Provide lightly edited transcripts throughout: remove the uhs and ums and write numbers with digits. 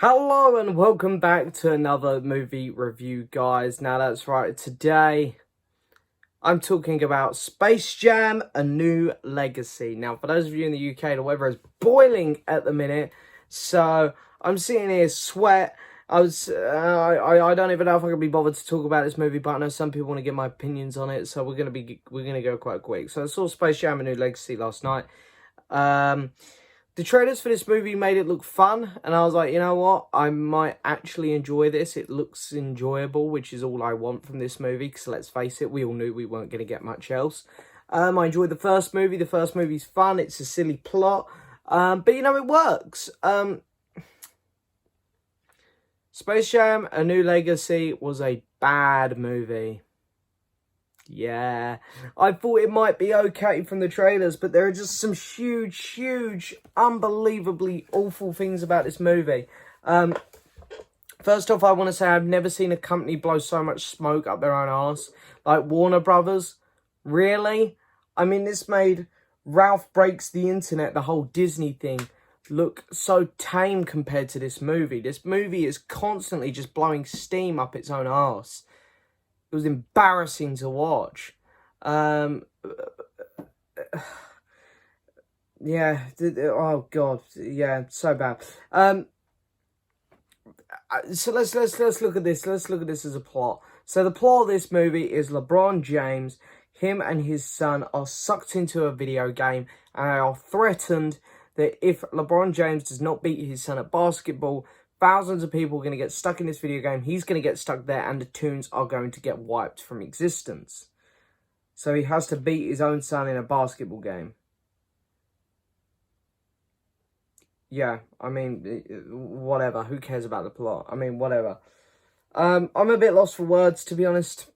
Hello and welcome back to another movie review, guys. Now that's right, today I'm talking about Space Jam: A New Legacy. Now, for those of you in the UK, the weather is boiling at the minute, so I'm sitting here sweat. I don't even know if I can be bothered to talk about this movie, but I know some people want to get my opinions on it, so we're gonna go quite quick. So I saw Space Jam: A New Legacy last night. The trailers for this movie made it look fun, and I was like, you know what? I might actually enjoy this. It looks enjoyable, which is all I want from this movie, because let's face it, we all knew we weren't going to get much else. I enjoyed the first movie. The first movie's fun. It's a silly plot, but, you know, it works. Space Jam: A New Legacy was a bad movie. Yeah, I thought it might be okay from the trailers, but there are just some huge, unbelievably awful things about this movie. First off, I want to say I've never seen a company blow so much smoke up their own arse. Like Warner Brothers, really? I mean, this made Ralph Breaks the Internet, the whole Disney thing, look so tame compared to this movie. This movie is constantly just blowing steam up its own arse. It was embarrassing to watch. Yeah. Oh God. Yeah. So bad. So let's look at this. Let's look at this as a plot. So the plot of this movie is LeBron James, him and his son are sucked into a video game and they are threatened that if LeBron James does not beat his son at basketball, thousands of people are going to get stuck in this video game. He's going to get stuck there and the Toons are going to get wiped from existence. So he has to beat his own son in a basketball game. Yeah, I mean, whatever. Who cares about the plot? I mean, whatever. I'm a bit lost for words, to be honest,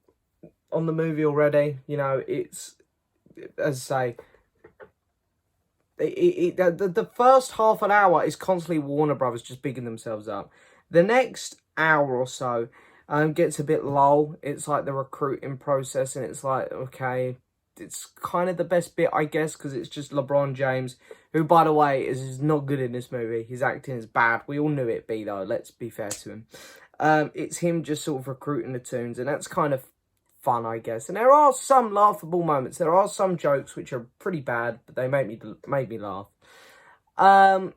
on the movie already. You know, it's, as I say, the first half an hour is constantly Warner Brothers just bigging themselves up. The next hour or so gets a bit lull. It's like the recruiting process, and it's like, okay, it's kind of the best bit, I guess, because it's just LeBron James, who, by the way, is not good in this movie. His acting is bad. We all knew it, though. Let's be fair to him. It's him just sort of recruiting the Toons, and that's kind of fun, I guess. And there are some laughable moments. There are some jokes which are pretty bad, but they made me laugh. And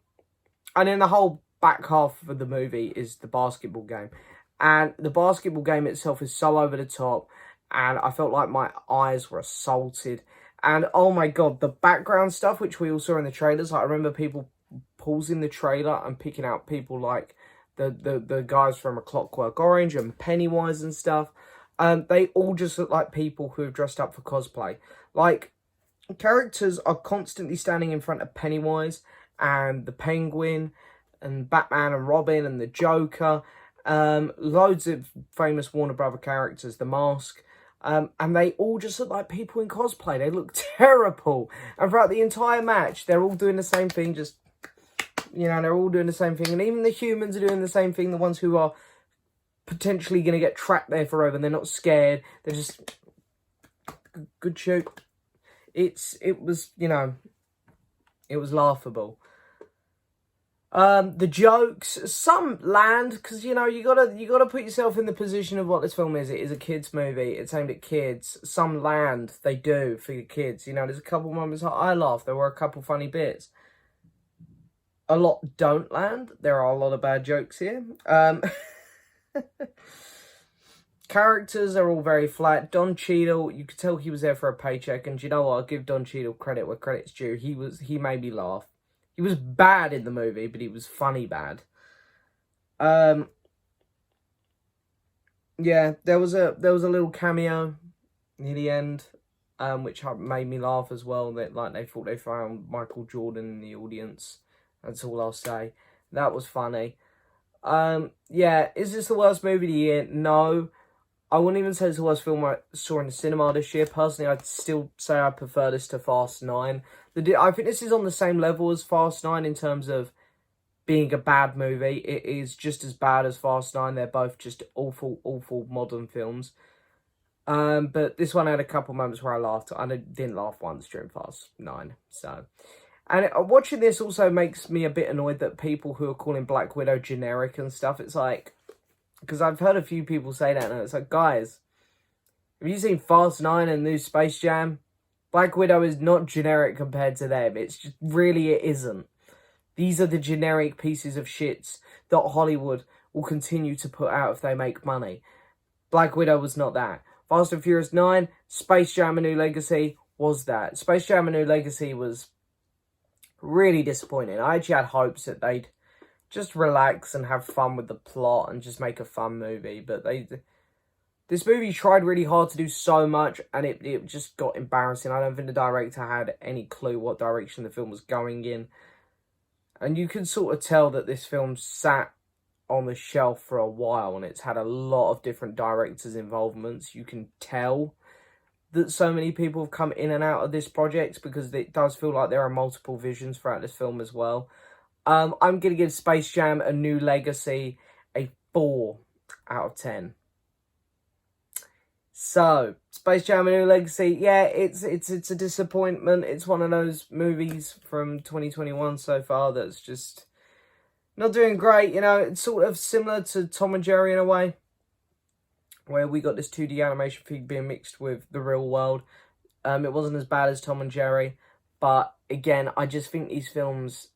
then the whole back half of the movie is the basketball game. And the basketball game itself is so over the top, and I felt like my eyes were assaulted. And oh my God, the background stuff, which we all saw in the trailers, like I remember people pausing the trailer and picking out people like the guys from A Clockwork Orange and Pennywise and stuff. They all just look like people who have dressed up for cosplay. Like, characters are constantly standing in front of Pennywise and the Penguin and Batman and Robin and the Joker. Loads of famous Warner Brother characters, The Mask. And they all just look like people in cosplay. They look terrible. And throughout the entire match, they're all doing the same thing. Just, you know, they're all doing the same thing. And even the humans are doing the same thing. The ones who are potentially going to get trapped there forever, and they're not scared. They're just good shoot. It was, you know, it was laughable. The jokes, some land, because, you know, you gotta put yourself in the position of what this film is. It is a kids movie. It's aimed at kids. Some land they do for your kids. You know, there's a couple moments I laughed. There were a couple funny bits. A lot don't land. There are a lot of bad jokes here. Characters are all very flat. Don Cheadle, you could tell he was there for a paycheck, and you know what? I'll give Don Cheadle credit where credit's due. He made me laugh. He was bad in the movie, but he was funny bad. Yeah, there was a little cameo near the end, which made me laugh as well. That like they thought they found Michael Jordan in the audience. That's all I'll say. That was funny. Yeah, is this the worst movie of the year? No. I wouldn't even say it's the worst film I saw in the cinema this year. Personally, I'd still say I prefer this to Fast 9. I think this is on the same level as Fast 9 in terms of being a bad movie. It is just as bad as Fast 9. They're both just awful modern films. But this one had a couple moments where I laughed. I didn't laugh once during Fast 9. So, And watching this also makes me a bit annoyed that people who are calling Black Widow generic and stuff, it's like, because I've heard a few people say that, and it's like, guys, have you seen Fast 9 and new Space Jam? Black Widow is not generic compared to them. It's just, really, it isn't. These are the generic pieces of shits that Hollywood will continue to put out if they make money. Black Widow was not that. Fast and Furious 9, Space Jam: A New Legacy was that. Space Jam: A New Legacy was really disappointing. I actually had hopes that they'd just relax and have fun with the plot and just make a fun movie. But this movie tried really hard to do so much, and it just got embarrassing. I don't think the director had any clue what direction the film was going in. And you can sort of tell that this film sat on the shelf for a while, and it's had a lot of different directors' involvements. You can tell that so many people have come in and out of this project, because it does feel like there are multiple visions throughout this film as well. I'm going to give Space Jam: A New Legacy a 4 out of 10. So, Space Jam: A New Legacy, yeah, it's a disappointment. It's one of those movies from 2021 so far that's just not doing great. You know, it's sort of similar to Tom and Jerry in a way, where we got this 2D animation thing being mixed with the real world. It wasn't as bad as Tom and Jerry, but again, I just think these films,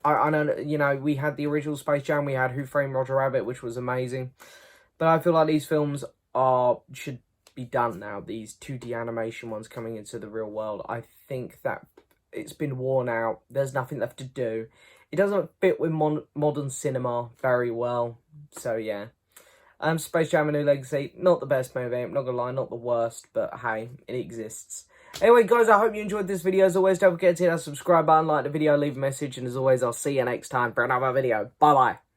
I know, you know, we had the original Space Jam, we had Who Framed Roger Rabbit, which was amazing, but I feel like these films should be done now. These 2D animation ones coming into the real world, I think that it's been worn out. There's nothing left to do. It doesn't fit with modern cinema very well. So yeah, Space Jam: A New Legacy, not the best movie, I'm not gonna lie, not the worst, but hey, it exists. Anyway, guys, I hope you enjoyed this video. As always, don't forget to hit that subscribe button, like the video, leave a message, and as always, I'll see you next time for another video. Bye-bye.